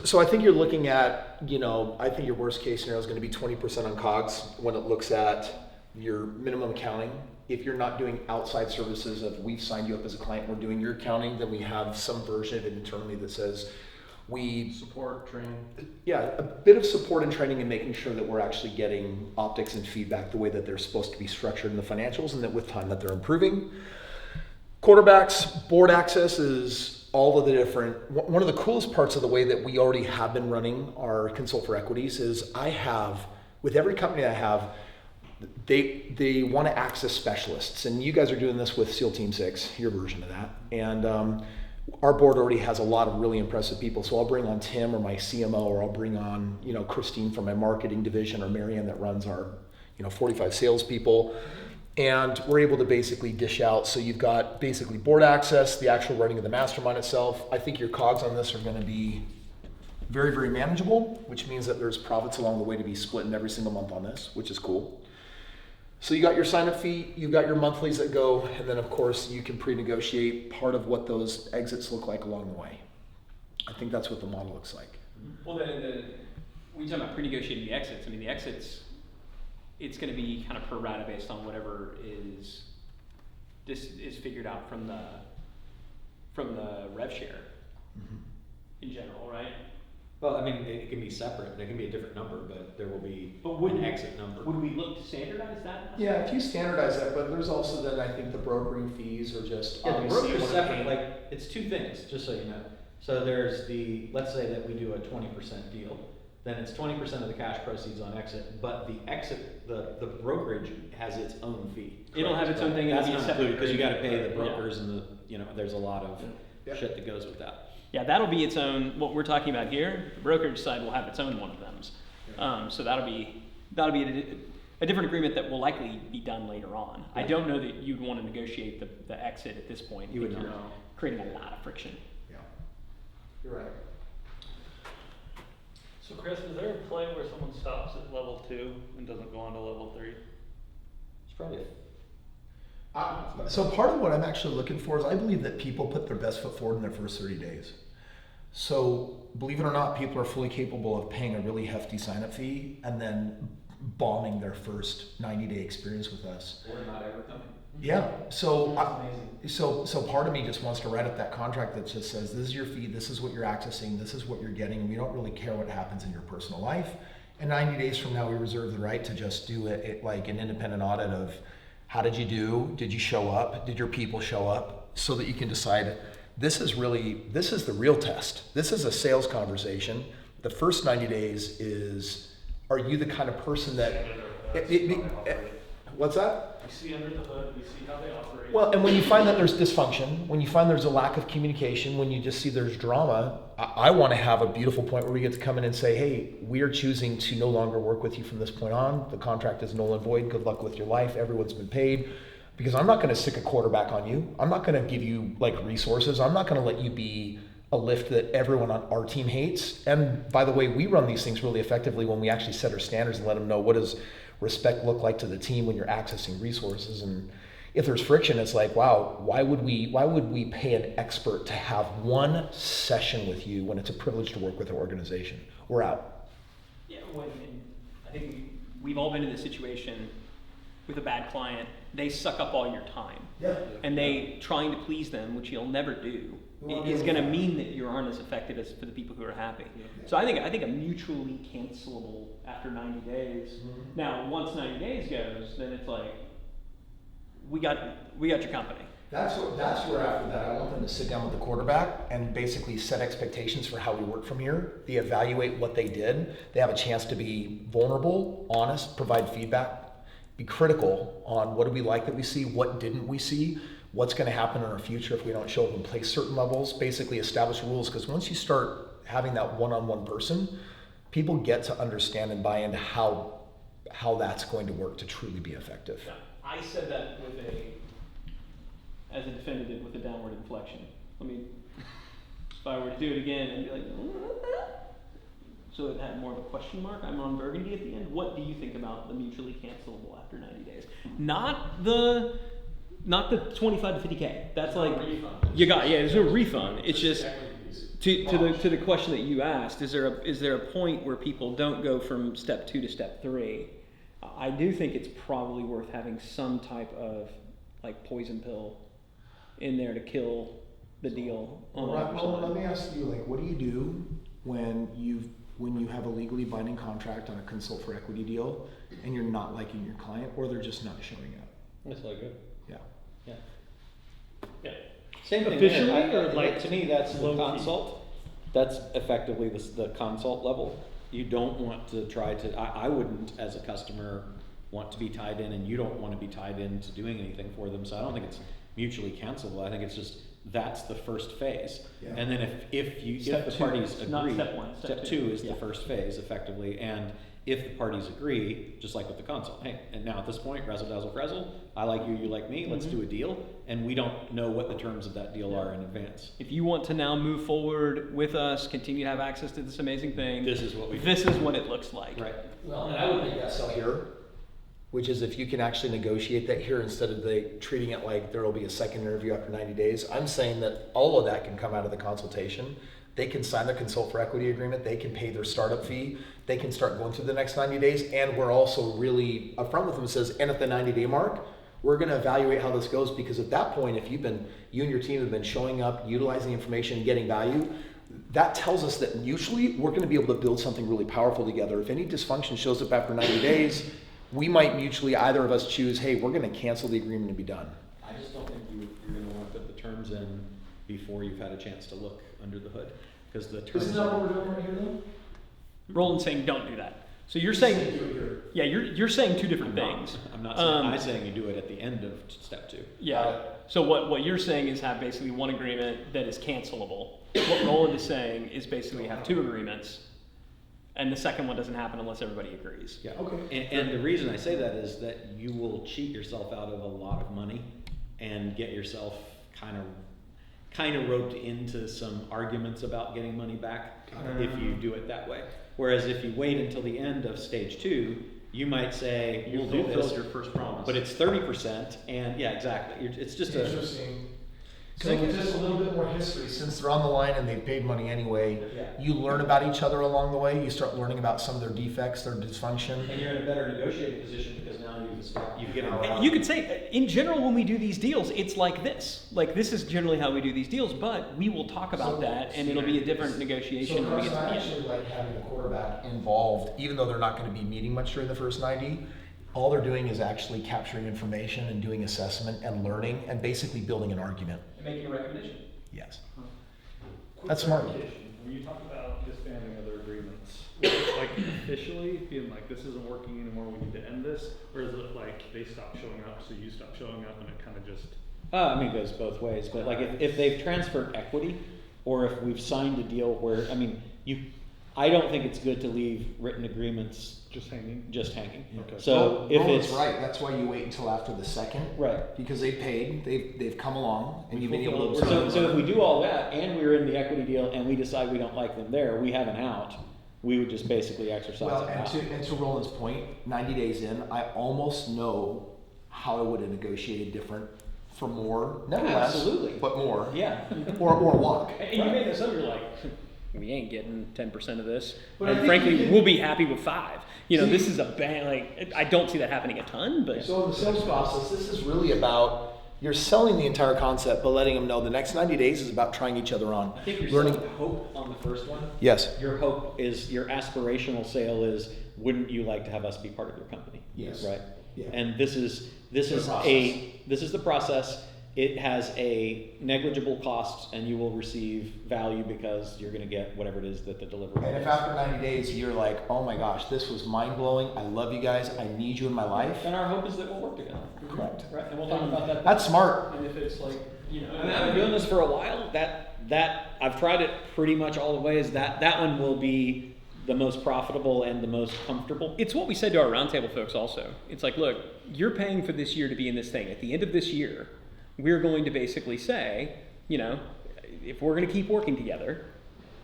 So I think you're looking at, I think your worst case scenario is going to be 20% on COGS when it looks at your minimum accounting. If you're not doing outside services of we've signed you up as a client, we're doing your accounting, then we have some version of it internally that says we support, training. Yeah, a bit of support and training and making sure that we're actually getting optics and feedback the way that they're supposed to be structured in the financials, and that with time that they're improving. Quarterbacks, board access is all of the different, one of the coolest parts of the way that we already have been running our Consult for Equities is I have, with every company I have, they want to access specialists, and you guys are doing this with SEAL Team 6, your version of that, and our board already has a lot of really impressive people, so I'll bring on Tim or my CMO, or I'll bring on Kris Team from my marketing division, or Marianne that runs our 45 salespeople, and we're able to basically dish out. So you've got basically board access, the actual running of the mastermind itself. I think your COGS on this are going to be very, very manageable, which means that there's profits along the way to be split in every single month on this, which is cool. So you got your sign-up fee, you've got your monthlies that go, and then of course you can pre-negotiate part of what those exits look like along the way. I think that's what the model looks like. Well, when you talk about pre-negotiating the exits, I mean the exits, it's going to be kind of pro rata based on whatever is figured out from the rev share in general, right? Well, I mean, it can be separate. There can be a different number, but there will be an exit number. Would we look to standardize that? Yeah, if you standardize that, but there's also then I think the brokering fees are just the broker's separate. Like it's two things, just so you know. So there's let's say that we do a 20% deal, then it's 20% of the cash proceeds on exit, but the exit, the brokerage has its own fee. It'll have its own thing. That's not included because you got to pay the brokers and there's a lot of shit that goes with that. Yeah, that'll be its own. What we're talking about here, the brokerage side will have its own one of them. So that'll be a different agreement that will likely be done later on. I don't know that you'd want to negotiate the exit at this point. You would not. You're creating a lot of friction. Yeah, you're right. So Kris, is there a play where someone stops at level 2 and doesn't go on to level 3? It's probably So part of what I'm actually looking for is I believe that people put their best foot forward in their first 30 days. So believe it or not, people are fully capable of paying a really hefty sign-up fee and then bombing their first 90-day experience with us. Or not ever coming. Yeah, so part of me just wants to write up that contract that just says, this is your fee, this is what you're accessing, this is what you're getting, and we don't really care what happens in your personal life. And 90 days from now, we reserve the right to just do it like an independent audit of how did you do? Did you show up? Did your people show up? So that you can decide, this is the real test. This is a sales conversation. The first 90 days is, are you the kind of person that, what's that? We see under the hood, we see how they operate. Well, and when you find that there's dysfunction, when you find there's a lack of communication, when you just see there's drama, I want to have a beautiful point where we get to come in and say, hey, we are choosing to no longer work with you from this point on. The contract is null and void. Good luck with your life. Everyone's been paid. Because I'm not going to stick a quarterback on you. I'm not going to give you resources. I'm not going to let you be a lift that everyone on our team hates. And by the way, we run these things really effectively when we actually set our standards and let them know what does respect look like to the team when you're accessing resources. And if there's friction, it's like, wow, why would we pay an expert to have one session with you when it's a privilege to work with our organization? We're out. Yeah, I think we've all been in this situation with a bad client. They suck up all your time. Yeah. And trying to please them, which you'll never do, is going to mean that you aren't as effective as for the people who are happy. Yeah. So I think a mutually cancelable after 90 days. Mm-hmm. Now, once 90 days goes, then it's like, we got your company. That's where after that, I want them to sit down with the quarterback and basically set expectations for how we work from here. They evaluate what they did. They have a chance to be vulnerable, honest, provide feedback, be critical on what do we like that we see, what didn't we see, what's going to happen in our future if we don't show up and play certain levels, basically establish rules. Because once you start having that one-on-one person, people get to understand and buy into how that's going to work to truly be effective. Yeah. I said that as a definitive with a downward inflection. If I were to do it again and be like, so it had more of a question mark. I'm on Burgundy at the end. What do you think about the mutually cancelable after 90 days? Not the 25 to 50K. That's like refund. there's no refund. It's just to the question that you asked, is there a point where people don't go from step 2 to step 3? I do think it's probably worth having some type of like poison pill in there to kill the deal. Well, let me ask you, like, what do you do when you have a legally binding contract on a consult for equity deal and you're not liking your client, or they're just not showing up? That's like good. Yeah. Yeah. Same thing Officially, there. or Like, to me, that's the low key? consult. That's effectively the consult level. You don't want to try to, I wouldn't, as a customer, want to be tied in, and you don't want to be tied into doing anything for them. So I don't think it's mutually cancelable. I think it's just, that's the first phase. Yeah. And then if Step the 2, parties agree, not step 1, step 2 is the first phase effectively. And if the parties agree, just like with the consult, hey, and now at this point, razzle dazzle frazzle, I like you, you like me, let's do a deal. And we don't know what the terms of that deal are in advance. If you want to now move forward with us, continue to have access to this amazing thing, This is what we this is what it looks like. Right. Well, and I would make that sell here, which is if you can actually negotiate that here instead of treating it like there will be a second interview after 90 days. I'm saying that all of that can come out of the consultation. They can sign their consult for equity agreement. They can pay their startup fee. They can start going through the next 90 days. And we're also really upfront with them. It says, and at the 90-day mark, we're going to evaluate how this goes, because at that point, if you and your team have been showing up, utilizing information, getting value, that tells us that mutually we're going to be able to build something really powerful together. If any dysfunction shows up after 90 days, we might mutually, either of us choose, hey, we're going to cancel the agreement and be done. I just don't think you're going to want to put the terms in before you've had a chance to look under the hood, because the terms. Isn't that what we're doing right here, though? Roland's saying don't do that. So you're saying, yeah, you're saying two different things. I'm not saying, I'm saying you do it at the end of step 2. Yeah. So what you're saying is have basically one agreement that is cancelable. What Roland is saying is basically have 2 agreements, and the second one doesn't happen unless everybody agrees. Yeah. Okay. And the reason I say that is that you will cheat yourself out of a lot of money and get yourself kind of roped into some arguments about getting money back if you do it that way. Whereas if you wait until the end of stage 2, you might say, You we'll do fulfilled this, your first promise. but it's 30%, and yeah, exactly. It's just Interesting. So just a little bit more history, since they're on the line and they've paid money anyway, you learn about each other along the way. You start learning about some of their defects, their dysfunction. and you're in a better negotiating position because now you've given And you could say, in general, when we do these deals, it's like this. Like, this is generally how we do these deals, but we will talk about that, and it'll be a different negotiation when we get to the I end. actually like having the quarterback involved, even though they're not going to be meeting much during the first 90. All they're doing is actually capturing information and doing assessment and learning and basically building an argument. And making a recommendation. Yes. Quick That's smart. clarification. When you talk about disbanding other agreements, is it like officially being like, this isn't working anymore, we need to end this? Or is it like they stop showing up, so you stop showing up, and it kind of just... I mean, it goes both ways, but like if they've transferred equity, or if we've signed a deal where, I mean, I don't think it's good to leave written agreements Just hanging? Okay. So So if Roland's it's right, that's why you wait until after the second. right. Because they paid, they've come along, and you've been able to So observe. if we do all that and we're in the equity deal and we decide we don't like them there, we have an out. We would just basically exercise Well, that out. and to Roland's point, 90 days in, I almost know how I would have negotiated different for more, never less, Absolutely. but more, Yeah. or walk. And you made this up, you're like, we ain't getting 10% of this. But I And think frankly, you can- we'll be happy with 5. You know, See- this is a bad, like, I don't see that happening a ton, but. So in the sales process, this is really about, you're selling the entire concept, but letting them know the next 90 days is about trying each other on. I think you're learning. selling hope on the first one. Yes. Your hope is, your aspirational sale is, wouldn't you like to have us be part of your company? Yes. Right? Yeah. And this is The the process. It has a negligible cost, and you will receive value because you're going to get whatever it is that the deliverable And is. if after 90 days you're like, oh my gosh, this was mind blowing, I love you guys, I need you in my life. And our hope is that we'll work together. Correct. Right? And we'll talk about that. That's smart. And if it's like, you know. I mean, I've been doing this for a while. That I've tried it pretty much all the ways. That one will be the most profitable and the most comfortable. It's what we said to our roundtable folks also. It's like, look, you're paying for this year to be in this thing. At the end of this year, we're going to basically say, you know, if we're going to keep working together,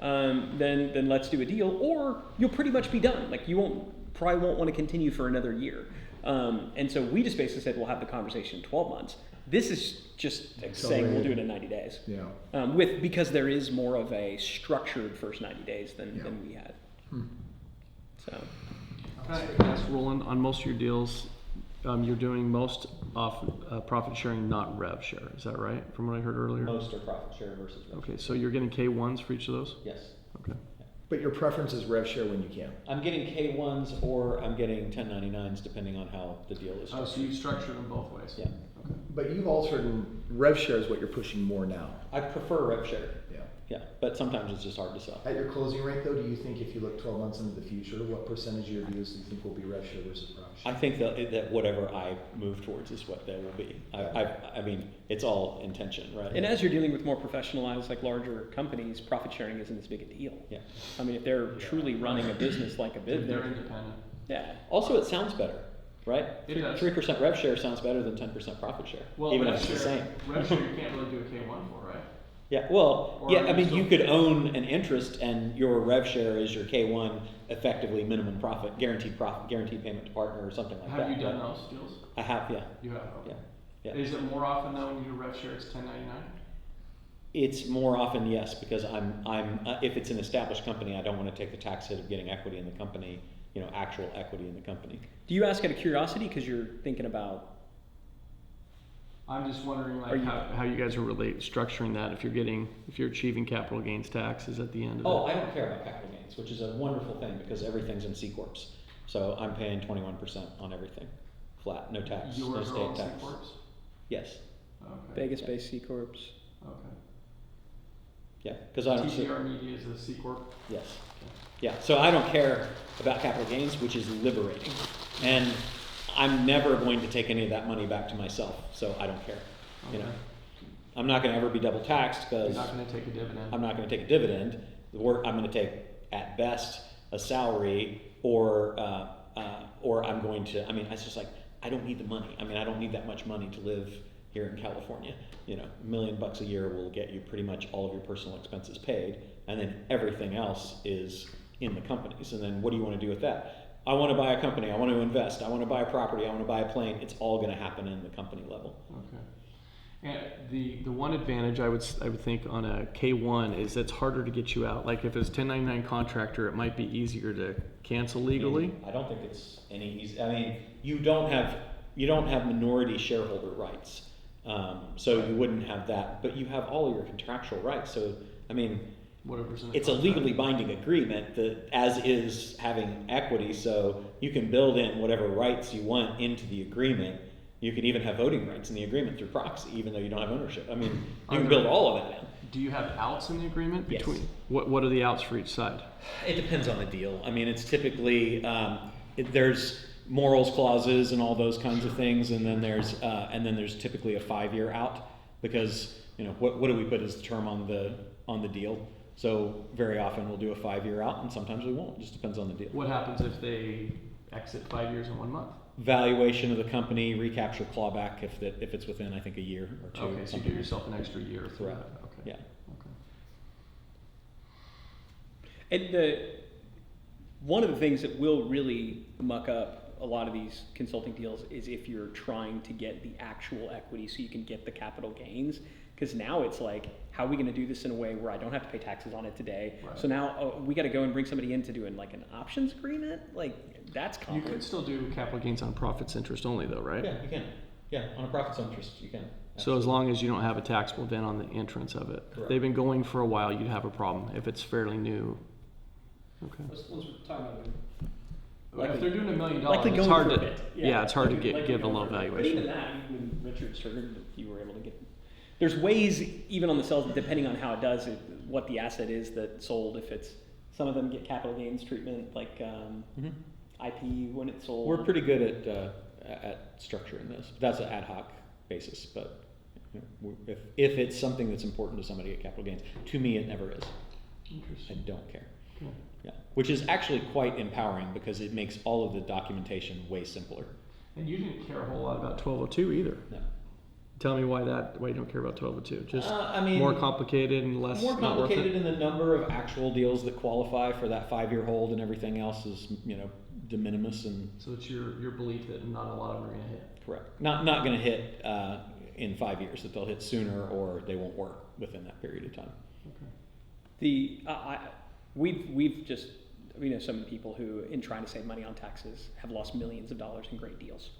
then let's do a deal, or you'll pretty much be done. Like you probably won't want to continue for another year. And so we just basically said we'll have the conversation in 12 months. This is just saying we'll do it in 90 days. Yeah. Because there is more of a structured first 90 days than we had. So. Can I ask Roland, on most of your deals, you're doing most off profit sharing, not rev share. Is that right? From what I heard earlier. Most are profit share versus rev Okay, share. so you're getting K1s for each of those? Yes. Okay. But your preference is rev share when you can. I'm getting K1s or I'm getting 1099s depending on how the deal is structured. Oh, so you structure them both ways? Yeah. Okay. But you've altered, rev share is what you're pushing more now. I prefer rev share. Yeah. Yeah, but sometimes it's just hard to sell. At your closing rate though, do you think if you look 12 months into the future, what percentage of your deals do you think will be rev share versus profit share? I think that whatever I move towards is what they will be. I mean, it's all intention, right? And as you're dealing with more professionalized, like larger companies, profit sharing isn't as big a deal. Yeah. I mean, if they're truly running a business like a They're business, independent. yeah. Also, it sounds better, right? It does. 3% rev share sounds better than 10% profit share, even if it's the same. Rev share you can't really do a K1 for, right? Yeah, well, Or yeah, I mean, still- you could own an interest and your rev share is your K1, effectively minimum profit, guaranteed payment to partner or something like that. Have you done right? those deals? I have, yeah. You have, okay. Yeah. Is it more often though when you do rev share it's 1099? It's more often, yes, because if it's an established company, I don't want to take the tax hit of getting equity in the company, actual equity in the company. Do you ask out of curiosity because you're thinking about? I'm just wondering Are you- how you guys are structuring that if you're achieving capital gains taxes at the end of Oh, it. I don't care about capital gains, which is a wonderful thing because everything's in C corps. So I'm paying 21% on everything, flat, no tax, no Yours are state all C tax. corps? Yes, Okay. Vegas-based C corps. Okay. yeah, because I don't. TCR Media is a C corp? Yes. Yeah, so I don't care about capital gains, which is liberating. And I'm never going to take any of that money back to myself, so I don't care. Okay. I'm not going to ever be double taxed You're because not going to take a dividend? I'm not going to take a dividend. I'm going to take, at best, a salary or I'm going to, it's just like, I don't need the money. I don't need that much money to live here in California. $1 million a year will get you pretty much all of your personal expenses paid, and then everything else is in the companies. And then what do you want to do with that? I want to buy a company, I want to invest, I want to buy a property, I want to buy a plane. It's all going to happen in the company level. Okay. And the one advantage I would think on a K1 is it's harder to get you out. Like if it's 1099 contractor, it might be easier to cancel legally. I don't think it's any easy. You don't have minority shareholder rights, so you wouldn't have that, but you have all of your contractual rights. So Whatever's in the it's a contract. legally binding agreement that, as is having equity, so you can build in whatever rights you want into the agreement. You can even have voting rights in the agreement through proxy, even though you don't have ownership. You can build all of that in. Do you have outs in the agreement Yes. between? What are the outs for each side? It depends on the deal. It's typically there's morals clauses and all those kinds of things, and then there's typically a 5-year out because what do we put as the term on the deal? So very often we'll do a 5-year out, and sometimes we won't. It just depends on the deal. What happens if they exit 5 years in 1 month? Valuation of the company, recapture clawback if it's within, I think, a year or two. Okay, so you give yourself an extra year for Correct. that. Okay. Yeah. Okay. And one of the things that will really muck up a lot of these consulting deals is if you're trying to get the actual equity so you can get the capital gains. Because now it's like, how are we going to do this in a way where I don't have to pay taxes on it today? Right. So now we got to go and bring somebody in to do an options agreement? That's You common. could still do capital gains on profits interest only though, right? Yeah, you can. Yeah, on a profits interest, you can. So as long as you don't have a taxable event on the entrance of it. Correct. If they've been going for a while, you'd have a problem. If it's fairly new. Okay. Let's talk about If they're doing $1 million, likely it's going hard for to, a bit. yeah, it's hard to Likely give a going low for it. But valuation. even that, when Richard's heard, you were able to get. There's ways, even on the sales, depending on how it does, what the asset is that sold. If it's some of them get capital gains treatment, like IP when it's sold. We're pretty good at structuring this. That's an ad hoc basis, but if it's something that's important to somebody at capital gains, to me it never is. I Interesting. don't care. Okay. Yeah, which is actually quite empowering because it makes all of the documentation way simpler. And you didn't care a whole lot about 1202 either. No. Tell me why you don't care about 1202. Just I more complicated and less more not worth it? complicated in the number of actual deals that qualify for that 5-year hold, and everything else is de minimis and So it's your belief that not a lot of them are going to hit. correct. Not going to hit in 5 years, that they'll hit sooner or they won't work within that period of time. We know some people who, in trying to save money on taxes, have lost millions of dollars in great deals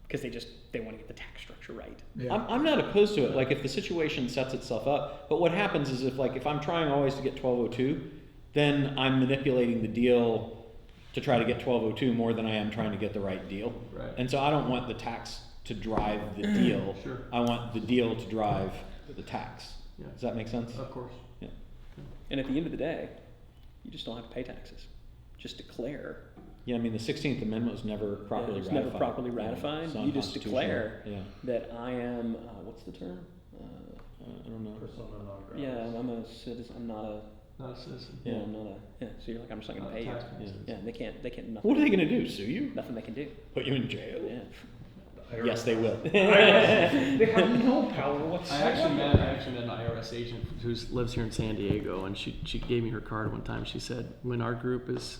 because they want to get the tax structure right. Yeah. I'm not opposed to it, like if the situation sets itself up, but what happens is if I'm trying always to get 1202, then I'm manipulating the deal to try to get 1202 more than I am trying to get the right deal. Right. And so I don't want the tax to drive the deal. Sure. I want the deal to drive the tax. Yeah. Does that make sense? Of course. Yeah. And at the end of the day, you just don't have to pay taxes. Just declare. Yeah, I mean, the 16th Amendment was never properly It's ratified. never properly Yeah, ratified. it's You just unconstitutional. declare Yeah. that I am, what's the term? I don't know. Persona non grata. Yeah, I'm a citizen. I'm not a. Not a citizen. Yeah, I'm not a. Yeah, so you're like, I'm just not gonna Not a pay you. taxpayer. Yeah, they can't. Nothing, What are they going to do? Sue you? nothing they can do. Put you in jail? Yeah. Yes, they will. They have no power I whatsoever. actually met an IRS agent who lives here in San Diego, and she gave me her card one time. She said, when our group is,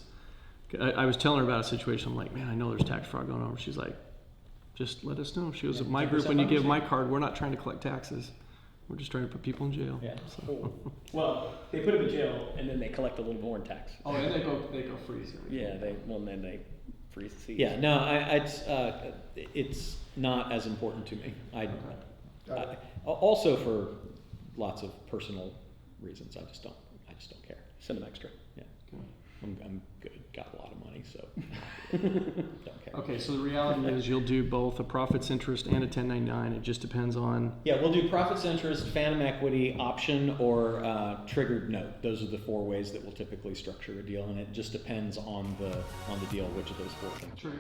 I was telling her about a situation. I'm like, man, I know there's tax fraud going on. She's like, just let us know. She goes, Yeah, my check group, us when out you on give the my card, we're not trying to collect taxes. We're just trying to put people in jail. Yeah. So. Well, they put them in jail and then they collect a little more in tax. Oh, and they go freeze. Yeah, and then they freeze the seas. Yeah, no, it's not as important to me. Also for lots of personal reasons, I just don't care. Send them extra. Yeah, Okay. I'm good. Got a lot of money, so don't care. Okay, so the reality is you'll do both a profits interest and a 1099. It just depends on. Yeah, we'll do profits interest, phantom equity, option, or triggered note. Those are the 4 ways that we'll typically structure a deal, and it just depends on the deal which of those 4 things. True.